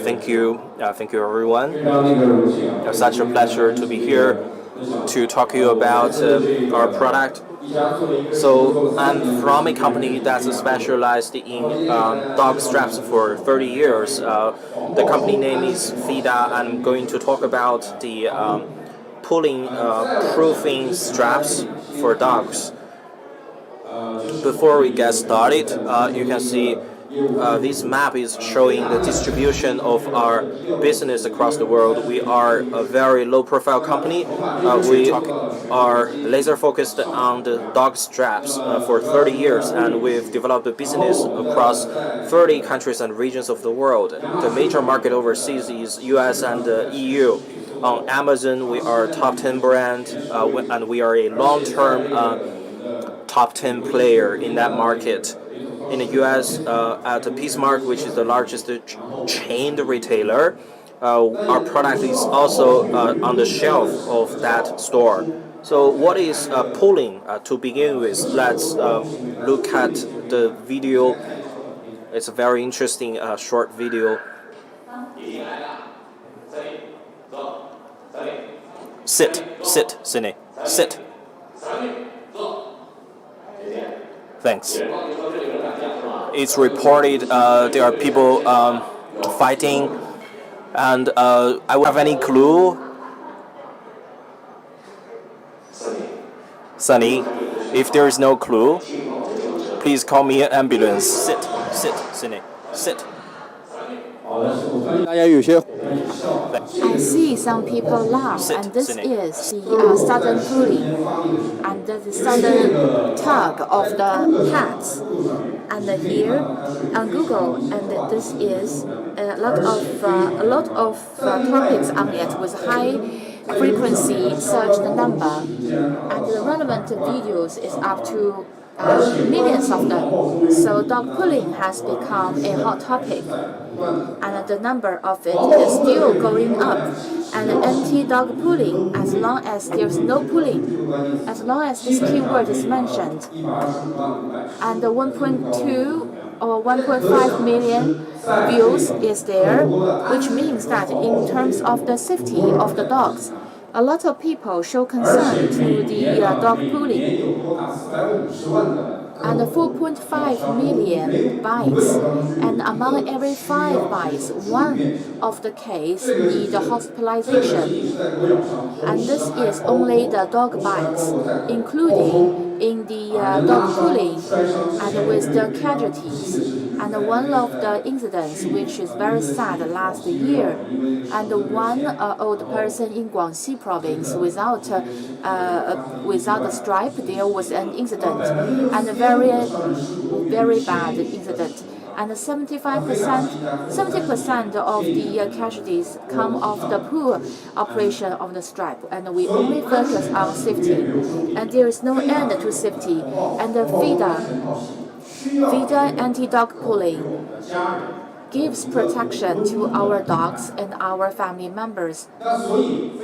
Thank you everyone. It's such a pleasure to be here to talk to you about our product. So I'm from a company that's specialized in dog straps for 30 years. The company name is Fida. I'm going to talk about the pulling proofing straps for dogs. Before we get started, you can see this map is showing the distribution of our business across the world. We are a very low-profile company. We are laser-focused on the dog straps for 30 years, and we've developed a business across 30 countries and regions of the world. The major market overseas is US and EU. On Amazon, we are a top 10 brand, and we are a long-term top 10 player in that market. In the US, at Peacemark, which is the largest chained retailer, our product is also on the shelf of that store. So what is pulling? To begin with, let's look at the video. It's a very interesting short video. Sit, Sine, sit. Thanks. It's reported there are people fighting, and I would have any clue. Sunny, if there is no clue, please call me an ambulance. Sit, Sine, sit. I see some people laugh, and this is the sudden pulling and the sudden tug of the pads. And here on Google, and this is a lot of topics on it with high frequency search number, and the relevant videos is up to millions of them. So dog pulling has become a hot topic, and the number of it is still going up. And anti-dog pulling, as long as there's no pulling, as long as this keyword is mentioned, and the 1.2 or 1.5 million views is there, which means that in terms of the safety of the dogs, a lot of people show concern to the dog pulling. And 4.5 million bites, and among every 5 bites, one of the case need hospitalization. And this is only the dog bites, including in the dog pulling and with the casualties. And one of the incidents, which is very sad, last year, and one old person in Guangxi province without a stripe, there was an incident, and a very bad incident. And 70% of the casualties come of the poor operation of the stripe, and we only focus on safety, and there is no end to safety. And the Fida anti-dog pulling gives protection to our dogs and our family members. And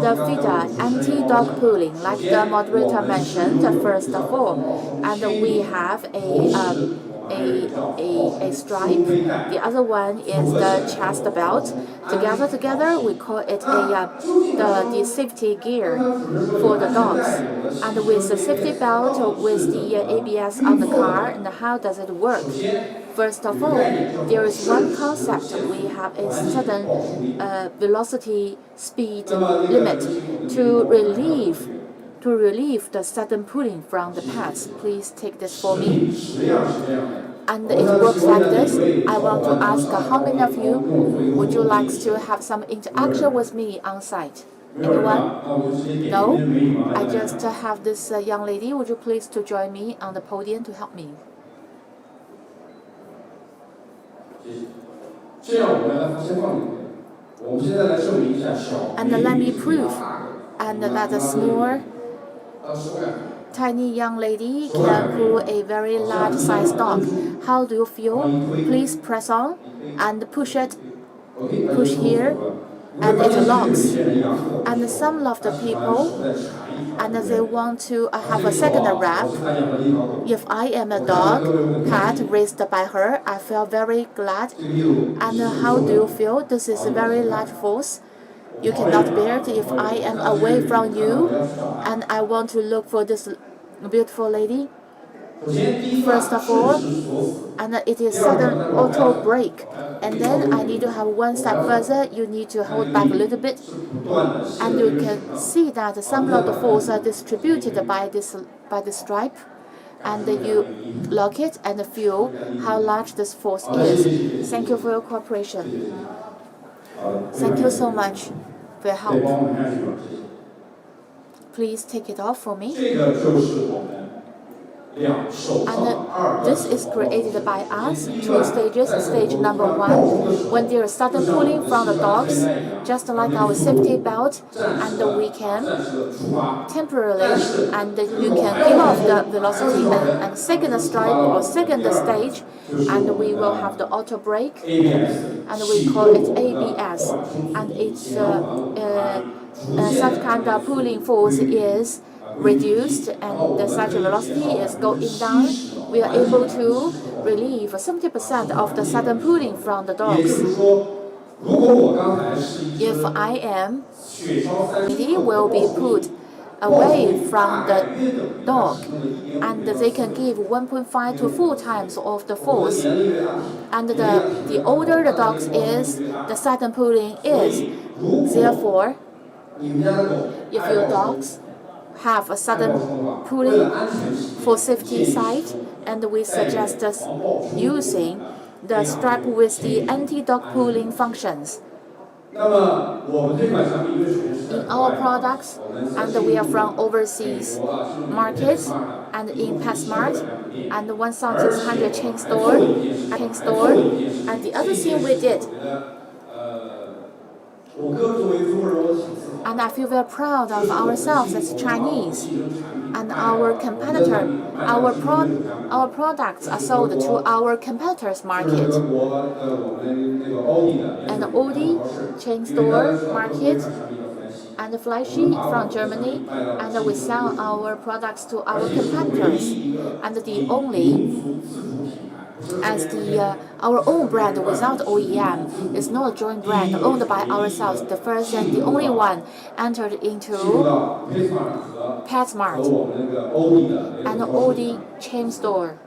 the Fida anti-dog pulling, like the moderator mentioned, first of all, and we have a stripe. The other one is the chest belt. Together we call it the safety gear for the dogs. And with the safety belt, with the ABS on the car, and how does it work? First of all, there is one concept. We have a certain velocity speed limit to relieve the sudden pulling from the pads. Please take this for me. And it works like this. I want to ask how many of you would you like to have some interaction with me on site? Anyone? No? I just have this young lady. Would you please to join me on the podium to help me? And let me prove. And that a small, tiny young lady can pull a very large sized dog. How do you feel? Please press on and push it. Push here, and it locks. And some of the people and they want to have a second wrap. If I am a dog pet raised by her, I feel very glad. And how do you feel? This is a very large force. You cannot bear it if I am away from you, and I want to look for this beautiful lady. First of all, and it is sudden auto brake, and then I need to have one step further. You need to hold back a little bit, and you can see that some of the force are distributed by this stripe, and you lock it and feel how large this force is. Thank you for your cooperation. Thank you so much for your help. Please take it off for me. And this is created by us, 2 stages. Stage number 1, when there is sudden pulling from the dogs, just like our safety belt, and we can temporarily, and you can give off the velocity, and second stripe or second stage, and we will have the auto brake, and we call it ABS, and it's such kind of pulling force is reduced, and such velocity is going down. We are able to relieve 70% of the sudden pulling from the dogs. If I am, it will be put away from the dog, and they can give 1.5 to 4 times of the force. And the older the dog is, the sudden pulling is. Therefore, if your dogs have a sudden pulling for safety side, and we suggest using the strap with the anti-dog pulling functions. In our products, and we are from overseas markets, and in PetSmart, and 1,600 chain store, and the other thing we did, and I feel very proud of ourselves as Chinese. And our competitor, our products are sold to our competitors' market. And Audi chain store market, and Flashy from Germany, and we sell our products to our competitors. And the only as our own brand without OEM is not a joint brand owned by ourselves. The first and the only one entered into PetSmart and Audi chain store.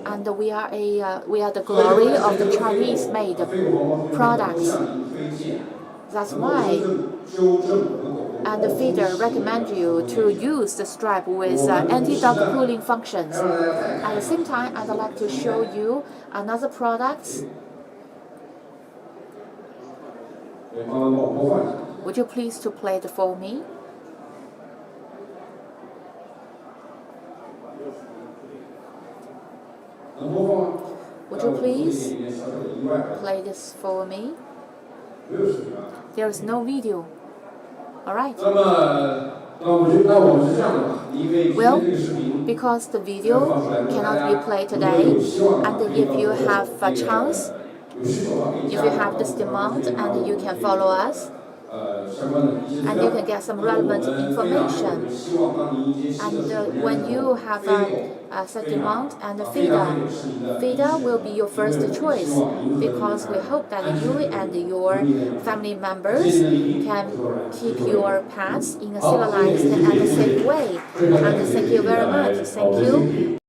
And we are the glory of the Chinese-made products. That's why. And Fida recommend you to use the strap with anti-dog pulling functions. At the same time, I'd like to show you another product. Would you please to play it for me? Would you please play this for me? There is no video. All right. Well, because the video cannot be played today, and if you have a chance, if you have this demand, and you can follow us, and you can get some relevant information. And when you have such demand, and Fida will be your first choice, because we hope that you and your family members can keep your pets in a civilized and safe way. And thank you very much. Thank you.